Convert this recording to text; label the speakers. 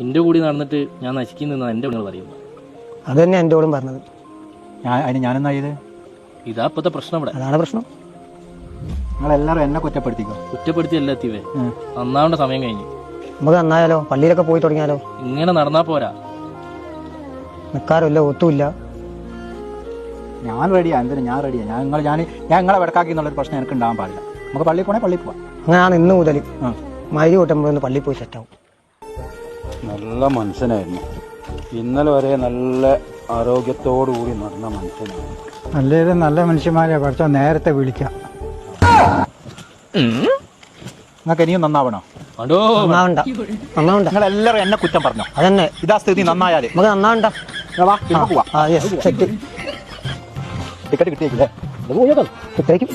Speaker 1: എൻ്റെ കൂടി നടന്നിട്ട് ഞാൻ നശിക്കുന്നെന്നാണ് എൻ്റെ നിങ്ങൾ പറയുന്നത്.
Speaker 2: അത് തന്നെ എൻ്റെ ഓടും പറഞ്ഞത്.
Speaker 3: ഞാനെന്നാ ചെയ്ത്?
Speaker 1: ഇതാ ഇപ്പോഴത്തെ പ്രശ്നം. ഇവിടെ
Speaker 2: അതാണ് പ്രശ്നം.
Speaker 3: നിങ്ങളെല്ലാവരും എന്നെ കുറ്റപ്പെടുത്തിക്കോ.
Speaker 1: കുറ്റപ്പെടുത്തിയല്ല എത്തിവേ, നന്നാവേണ്ട സമയം കഴിഞ്ഞു.
Speaker 2: നമുക്ക് നന്നായാലോ, പള്ളിയിലൊക്കെ പോയി തുടങ്ങിയാലോ?
Speaker 1: ഇങ്ങനെ നടന്നാ പോരാ.
Speaker 2: നിൽക്കാറില്ല, ഒത്തുമില്ല.
Speaker 3: ഞാൻ റെഡിയാ, എന്തിനാ ഞാൻ റെഡിയാ. ഞാൻ നിങ്ങളെ വെടക്കാക്കി എന്നുള്ളൊരു പ്രശ്നം എനിക്ക് ഉണ്ടാകാൻ പാടില്ല. നമുക്ക് പള്ളിയിൽ പോണേ പള്ളിയിൽ പോവാം.
Speaker 2: അങ്ങനെ ഇന്ന് മുതൽ മൈരി കൂട്ടുമ്പോൾ പള്ളിയിൽ പോയി സെറ്റാവും.
Speaker 4: നല്ല മനുഷ്യനായിരുന്നു. ഇന്നലെ വരെ നല്ല ആരോഗ്യത്തോടു കൂടി നടന്ന മനുഷ്യനാണ്.
Speaker 5: നല്ലൊരു നല്ല മനുഷ്യന്മാരെ പഠിച്ചോ നേരത്തെ വിളിക്കാം.
Speaker 3: നിങ്ങൾക്ക് ഇനിയും നന്നാവണോ?
Speaker 2: നന്നാവണ്ട.
Speaker 3: നിങ്ങളെല്ലാവരും എന്നെ കുറ്റം പറഞ്ഞോ.
Speaker 2: അതന്നെ
Speaker 3: ഇതാ സ്ഥിതി. നന്നായാലേ
Speaker 2: നമുക്ക് നന്നാവണ്ട.
Speaker 3: ടിക്കറ്റ് കിട്ടിയേക്കില്ലേ?
Speaker 2: കിട്ടേക്കും.